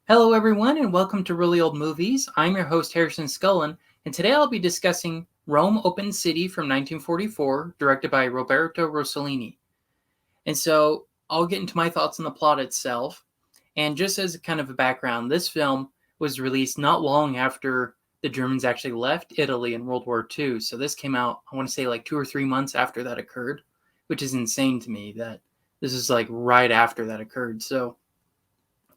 Hello, everyone, and welcome to Really Old Movies. I'm your host, Harrison Scullin, and today I'll be discussing Rome Open City from 1944, directed by Roberto Rossellini. And so I'll get into my thoughts on the plot itself. And just as a kind of a background, this film was released not long after the Germans actually left Italy in World War II. So this came out, I want to say, like 2 or 3 months after that occurred, which is insane to me that this is like right after that occurred. So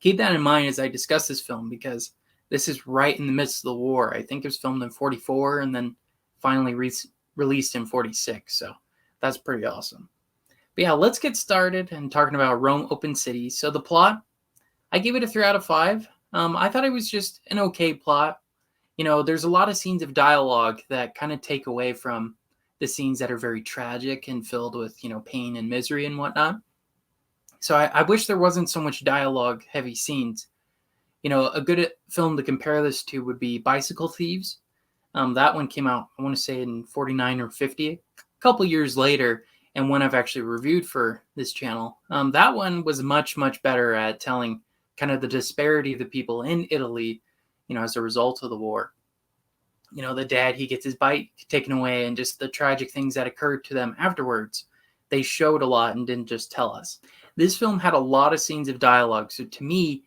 keep that in mind as I discuss this film, because this is right in the midst of the war. I think it was filmed in 44 and then finally released in 46. So that's pretty awesome. But yeah, let's get started and talking about Rome Open City. So the plot, I gave it a 3 out of 5. I thought it was just an okay plot. You know, there's a lot of scenes of dialogue that kind of take away from the scenes that are very tragic and filled with, pain and misery and whatnot. So I wish there wasn't so much dialogue heavy scenes. A good film to compare this to would be Bicycle Thieves. That one came out, I want to say, in 49 or 50, a couple years later, and one I've actually reviewed for this channel. That one was much, much better at telling kind of the disparity of the people in Italy, as a result of the war. The dad, he gets his bike taken away, and just the tragic things that occurred to them afterwards. They showed a lot and didn't just tell us. This film had a lot of scenes of dialogue. So to me,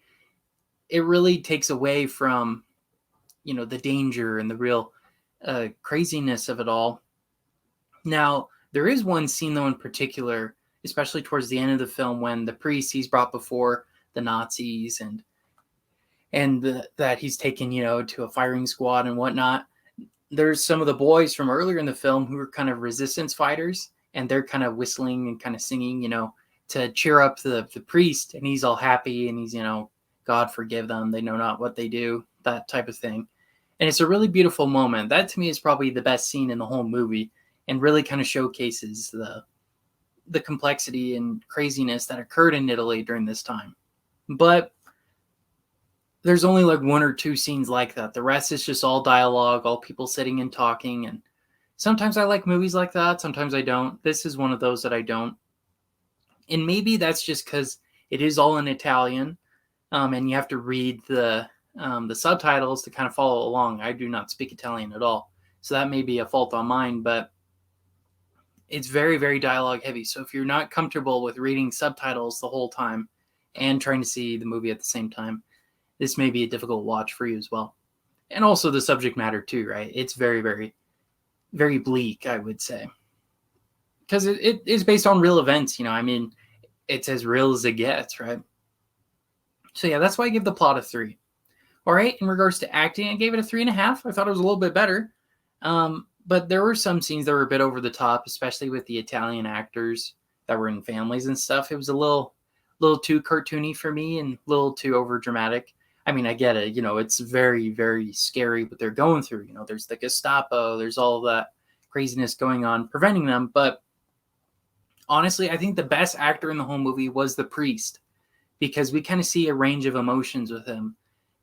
it really takes away from, the danger and the real craziness of it all. Now, there is one scene, though, in particular, especially towards the end of the film, when the priest, he's brought before the Nazis and that he's taken, to a firing squad and whatnot. There's some of the boys from earlier in the film who are kind of resistance fighters, and they're kind of whistling and kind of singing, to cheer up the priest, and he's all happy, and he's, God forgive them, they know not what they do, that type of thing. And it's a really beautiful moment. That to me is probably the best scene in the whole movie, and really kind of showcases the complexity and craziness that occurred in Italy during this time. But there's only like 1 or 2 scenes like that. The rest is just all dialogue, all people sitting and talking. And sometimes I like movies like that, sometimes I don't. This is one of those that I don't. And maybe that's just because it is all in Italian, and you have to read the subtitles to kind of follow along. I do not speak Italian at all, so that may be a fault on mine, but it's very, very dialogue heavy. So if you're not comfortable with reading subtitles the whole time and trying to see the movie at the same time, this may be a difficult watch for you as well. And also the subject matter too, right? It's very, very, very bleak, I would say. Because it is based on real events, it's as real as it gets, right? So yeah, that's why I give the plot a 3. All right, in regards to acting, I gave it a 3.5. I thought it was a little bit better. But there were some scenes that were a bit over the top, especially with the Italian actors that were in families and stuff. It was a little too cartoony for me and a little too over dramatic. I mean, I get it. It's very, very scary what they're going through. There's the Gestapo, there's all of that craziness going on, preventing them. But honestly, I think the best actor in the whole movie was the priest, because we kind of see a range of emotions with him.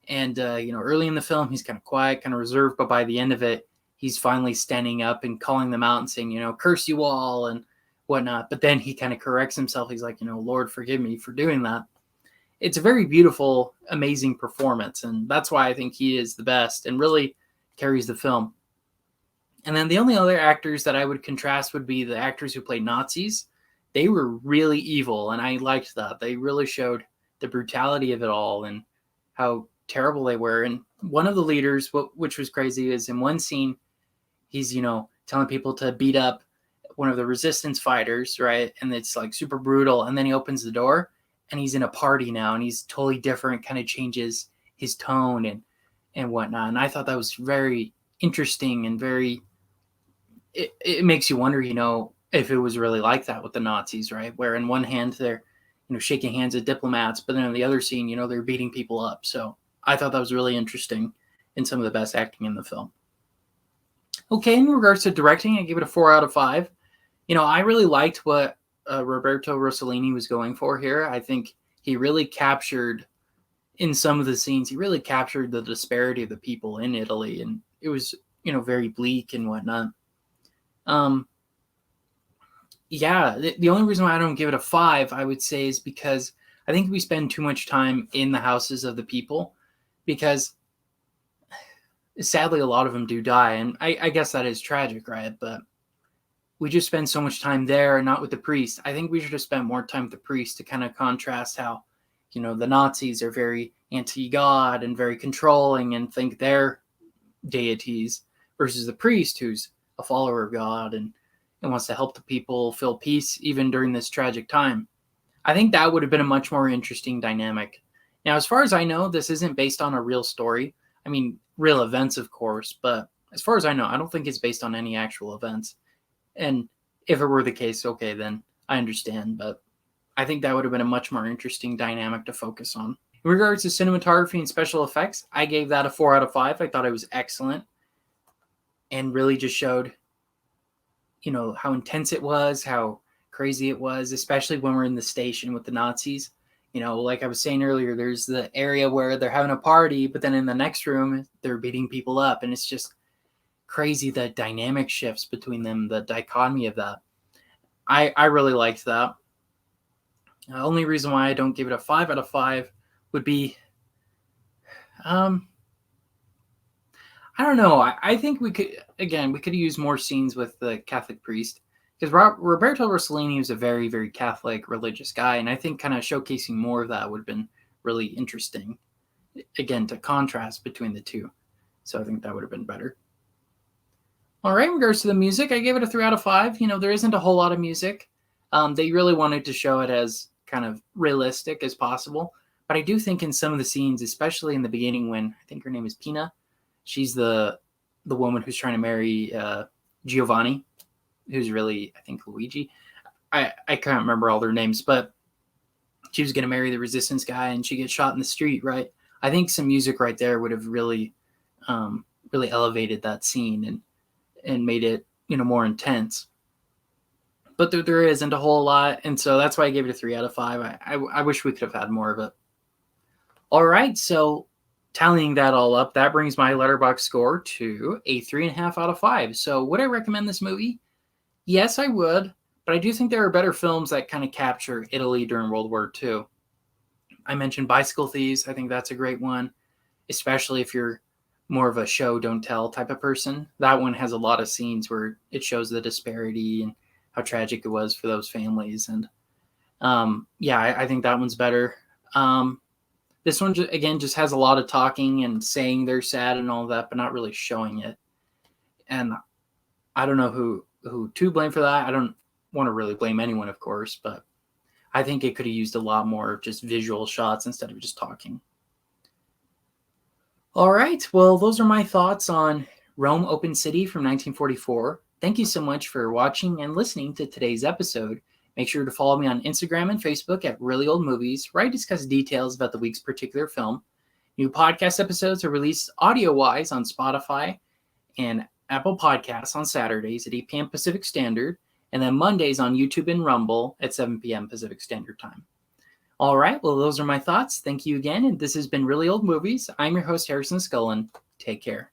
And, early in the film, he's kind of quiet, kind of reserved. But by the end of it, he's finally standing up and calling them out and saying, curse you all and whatnot. But then he kind of corrects himself. He's like, Lord, forgive me for doing that. It's a very beautiful, amazing performance. And that's why I think he is the best and really carries the film. And then the only other actors that I would contrast would be the actors who played Nazis. They were really evil, and I liked that. They really showed the brutality of it all and how terrible they were. And one of the leaders, which was crazy, is in one scene, he's, telling people to beat up one of the resistance fighters, right? And it's like super brutal. And then he opens the door, and he's in a party now, and he's totally different, kind of changes his tone and whatnot. And I thought that was very interesting and it makes you wonder, if it was really like that with the Nazis, right? Where in one hand they're, shaking hands at diplomats, but then in the other scene, they're beating people up. So I thought that was really interesting and some of the best acting in the film. Okay, in regards to directing, I gave it a 4 out of 5. I really liked what Roberto Rossellini was going for here. I think he really captured, in some of the scenes, he really captured the disparity of the people in Italy, and it was, very bleak and whatnot. The only reason why I don't give it a 5, I would say, is because I think we spend too much time in the houses of the people, because sadly a lot of them do die, and I guess that is tragic, right? But we just spend so much time there and not with the priest. I think we should have spent more time with the priest to kind of contrast how, the Nazis are very anti-God and very controlling and think they're deities, versus the priest who's a follower of God and wants to help the people feel peace even during this tragic time. I think that would have been a much more interesting dynamic. Now, as far as I know, this isn't based on a real story. I mean, real events, of course, but as far as I know, I don't think it's based on any actual events. And if it were the case, okay, then I understand, but I think that would have been a much more interesting dynamic to focus on. In regards to cinematography and special effects, I gave that a 4 out of 5. I thought it was excellent and really just showed, how intense it was, how crazy it was, especially when we're in the station with the Nazis. Like I was saying earlier, there's the area where they're having a party, but then in the next room, they're beating people up. And it's just crazy, the dynamic shifts between them, the dichotomy of that. I really liked that. The only reason why I don't give it a 5 out of 5 would be, I don't know. I think we could use more scenes with the Catholic priest, because Roberto Rossellini was a very, very Catholic religious guy, and I think kind of showcasing more of that would have been really interesting, again, to contrast between the two. So I think that would have been better. All right, in regards to the music, I gave it a 3 out of 5. There isn't a whole lot of music. They really wanted to show it as kind of realistic as possible, but I do think in some of the scenes, especially in the beginning when I think her name is Pina, she's the woman who's trying to marry Giovanni, who's really, I think, Luigi. I can't remember all their names, but she was going to marry the resistance guy and she gets shot in the street, right? I think some music right there would have really, really elevated that scene and made it, more intense. But there isn't a whole lot, and so that's why I gave it a 3 out of 5. I wish we could have had more of it. All right, so tallying that all up, that brings my Letterboxd score to a 3.5 out of 5. So would I recommend this movie? Yes, I would, but I do think there are better films that kind of capture Italy during World War II. I mentioned Bicycle Thieves. I think that's a great one, especially if you're more of a show, don't tell type of person. That one has a lot of scenes where it shows the disparity and how tragic it was for those families. And I think that one's better. This one, again, just has a lot of talking and saying they're sad and all that, but not really showing it. And I don't know who to blame for that. I don't want to really blame anyone, of course, but I think it could have used a lot more of just visual shots instead of just talking. All right, well, those are my thoughts on Rome Open City from 1944. Thank you so much for watching and listening to today's episode. Make sure to follow me on Instagram and Facebook at Really Old Movies, where I discuss details about the week's particular film. New podcast episodes are released audio-wise on Spotify and Apple Podcasts on Saturdays at 8 p.m. Pacific Standard, and then Mondays on YouTube and Rumble at 7 p.m. Pacific Standard Time. All right, well, those are my thoughts. Thank you again, and this has been Really Old Movies. I'm your host, Harrison Scullin. Take care.